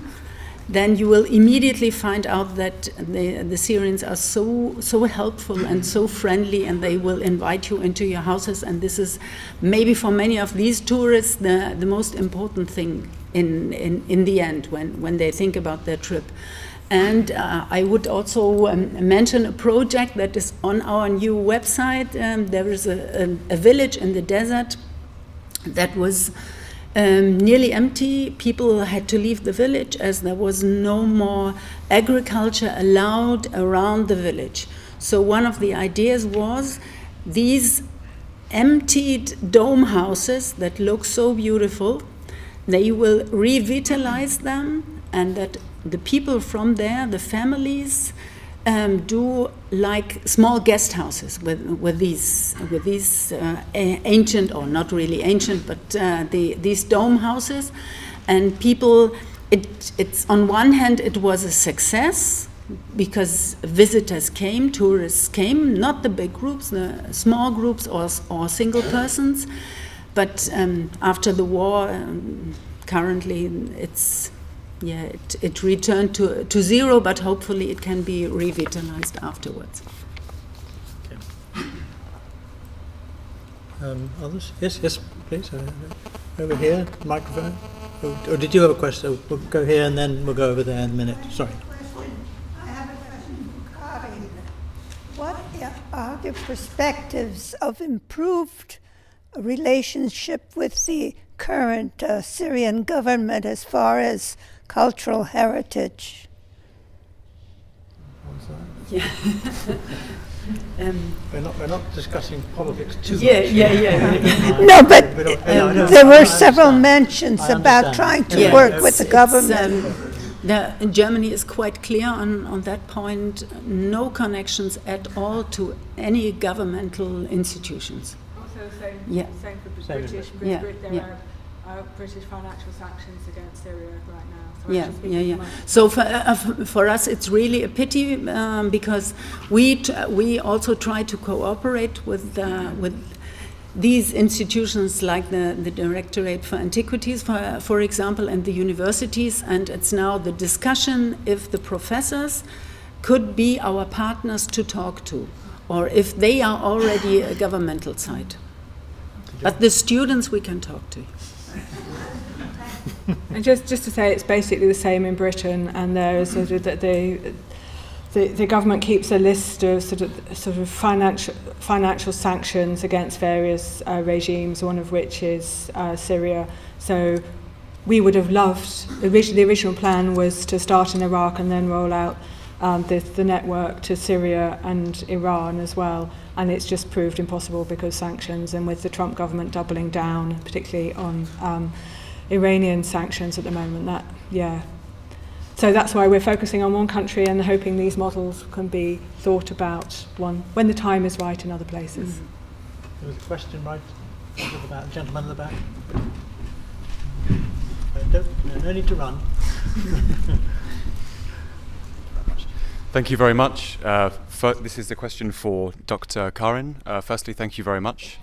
then you will immediately find out that the Syrians are so helpful and so friendly, and they will invite you into your houses. And this is maybe for many of these tourists the most important thing in the end when they think about their trip. And I would also mention a project that is on our new website. There is a village in the desert that was nearly empty. People had to leave the village as there was no more agriculture allowed around the village. So one of the ideas was these emptied dome houses that look so beautiful, they will revitalize them, and that the people from there, the families, do like small guest houses with these ancient, or not really ancient, but these dome houses. And people, it's on one hand it was a success because visitors came, tourists came, not the big groups, the small groups or single persons. But after the war, currently it returned to zero, but hopefully it can be revitalized afterwards. Others? Yes, please. Over here, microphone. Or did you have a question? We'll go here and then we'll go over there in a minute. Sorry. I have a question for Karin. What are the perspectives of improved relationship with the current Syrian government as far as cultural heritage? Yeah. We're not discussing politics too much. Yeah. No, but there were several mentions about trying to work with the government. Germany is quite clear on that point. No connections at all to any governmental institutions. Also the same, Yeah. same for Same. British. Yeah, There yeah. are British financial sanctions against Syria right now. So Yeah, I'm just yeah, thinking yeah. about- So for us, it's really a pity because we also try to cooperate with these institutions like the Directorate for Antiquities, for example, and the universities. And it's now the discussion if the professors could be our partners to talk to, or if they are already a governmental side. But the students we can talk to. And just to say, it's basically the same in Britain, and there is sort of that the government keeps a list of sort of financial sanctions against various regimes, one of which is Syria. So we would have loved. The original plan was to start in Iraq and then roll out the network to Syria and Iran as well, and it's just proved impossible because sanctions, and with the Trump government doubling down, particularly on Iranian sanctions at the moment. So that's why we're focusing on one country and hoping these models can be thought about when the time is right in other places. There was a question right about the gentleman in the back. No need to run. Thank you very much. This is the question for Dr. Karin. Firstly, thank you very much.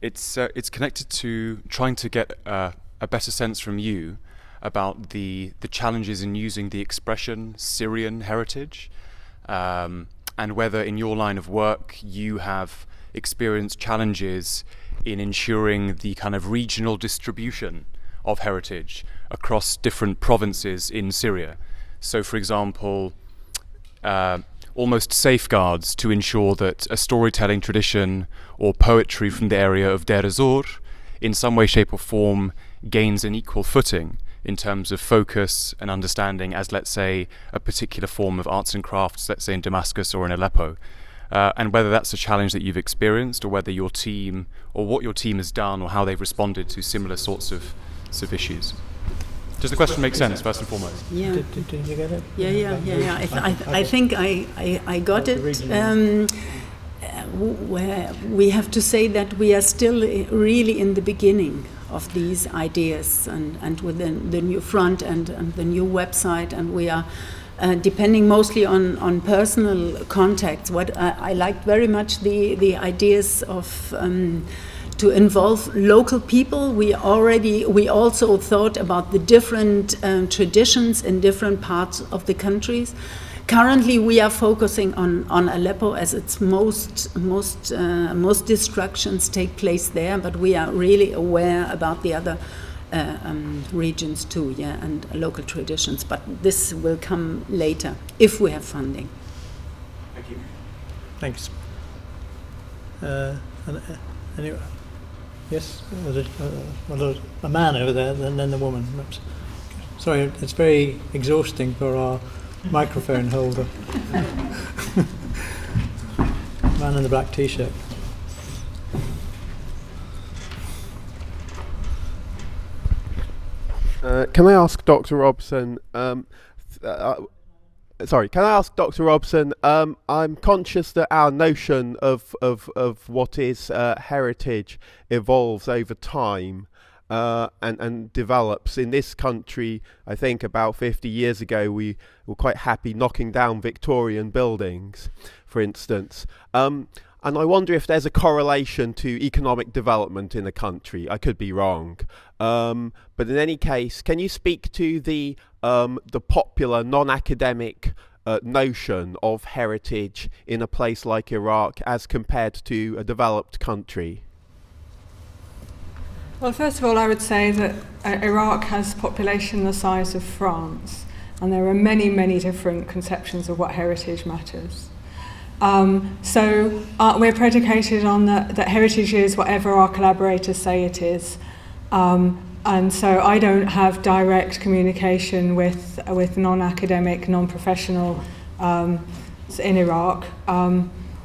It's connected to trying to get a better sense from you about the challenges in using the expression Syrian heritage, and whether in your line of work you have experienced challenges in ensuring the kind of regional distribution of heritage across different provinces in Syria. So, for example, almost safeguards to ensure that a storytelling tradition or poetry from the area of Deir ez-Zor in some way, shape or form gains an equal footing in terms of focus and understanding as, let's say, a particular form of arts and crafts, let's say in Damascus or in Aleppo. And whether that's a challenge that you've experienced, or whether your team, or what your team has done, or how they've responded to similar sorts of issues. Does the question make sense, first and foremost? Yeah. Did you get it? Yeah. I think I got it. Where we have to say that we are still really in the beginning of these ideas, and within the new front and the new website, and we are depending mostly on personal contacts. What I liked very much the ideas of to involve local people. We also thought about the different traditions in different parts of the countries. Currently, we are focusing on Aleppo, as its most destructions take place there. But we are really aware about the other regions too, and local traditions. But this will come later if we have funding. Thank you. Thanks. Anyway, yes, there's a man over there, and then the woman. Oops. Sorry, it's very exhausting for our microphone holder. Man in the black t-shirt. Can I ask Dr. Robson? Can I ask Dr. Robson? I'm conscious that our notion of what is heritage evolves over time and develops. In this country, I think about 50 years ago, we were quite happy knocking down Victorian buildings, for instance. And I wonder if there's a correlation to economic development in a country. I could be wrong. But in any case, can you speak to the popular non-academic notion of heritage in a place like Iraq as compared to a developed country? Well, first of all, I would say that Iraq has population the size of France, and there are many, many different conceptions of what heritage matters. So we're predicated on that heritage is whatever our collaborators say it is. And so I don't have direct communication with non-academic, non-professional in Iraq.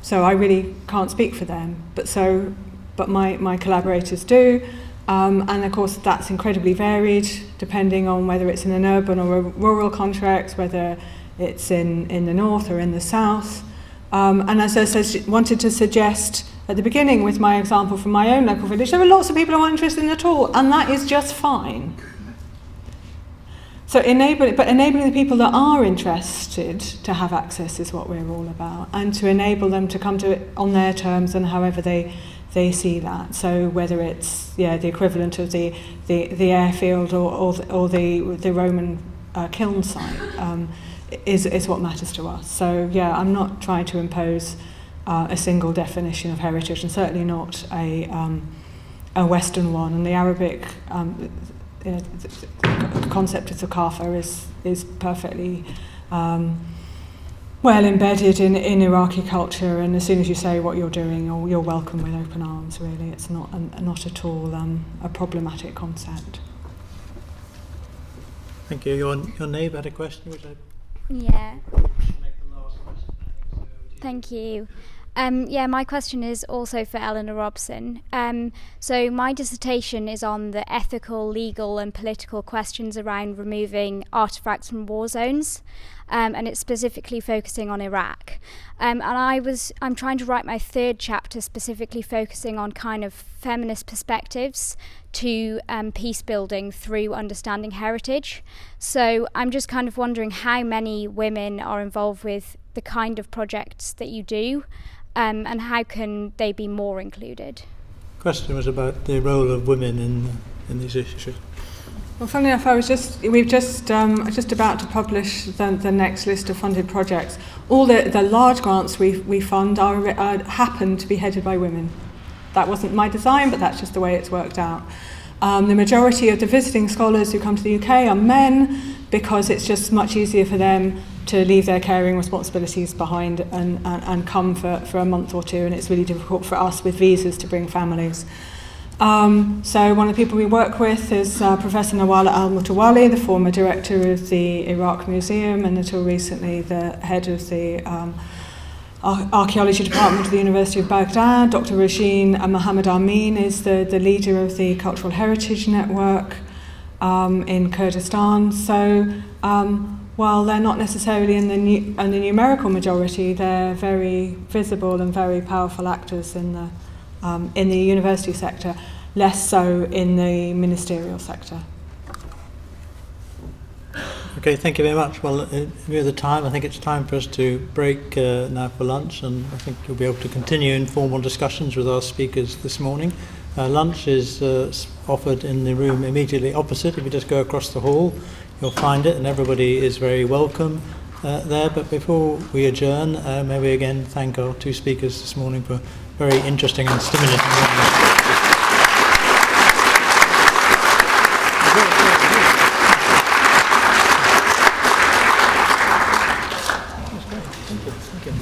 So I really can't speak for them. But my collaborators do. And of course that's incredibly varied depending on whether it's in an urban or a rural context, whether it's in the north or in the south. And as I wanted to suggest at the beginning with my example from my own local village, there are lots of people who aren't interested in it at all, and that is just fine. So enabling the people that are interested to have access is what we're all about, and to enable them to come to it on their terms and however they see that. So whether it's the equivalent of the airfield or the Roman kiln site is what matters to us. So I'm not trying to impose a single definition of heritage, and certainly not a Western one. And the Arabic the concept of thaqafa is perfectly well embedded in Iraqi culture, and as soon as you say what you're doing, you're welcome with open arms. Really, it's not at all a problematic concept. Thank you. Your neighbour had a question, which I Yeah. make the last question. Thank you. My question is also for Eleanor Robson. So my dissertation is on the ethical, legal and political questions around removing artefacts from war zones, and it's specifically focusing on Iraq. And I'm trying to write my third chapter specifically focusing on kind of feminist perspectives to peace building through understanding heritage. So I'm just kind of wondering how many women are involved with the kind of projects that you do, and how can they be more included? The question was about the role of women in these issues. Well, funnily enough, we're just about to publish the next list of funded projects. All the large grants we fund happen to be headed by women. That wasn't my design, but that's just the way it's worked out. The majority of the visiting scholars who come to the UK are men, because it's just much easier for them to leave their caring responsibilities behind and come for a month or two, and it's really difficult for us with visas to bring families. So one of the people we work with is Professor Nawala Al-Mutawali, the former director of the Iraq Museum and until recently the head of the Archaeology Department of the University of Baghdad. Dr. Rajeen Mohammed Amin is the leader of the Cultural Heritage Network in Kurdistan. So while they're not necessarily in the numerical majority, they're very visible and very powerful actors in the university sector, less so in the ministerial sector. Okay, thank you very much. Well, in view of the time, I think it's time for us to break now for lunch, and I think you'll be able to continue informal discussions with our speakers this morning. Lunch is offered in the room immediately opposite. If you just go across the hall, you'll find it, and everybody is very welcome there. But before we adjourn, may we again thank our two speakers this morning for very interesting and stimulating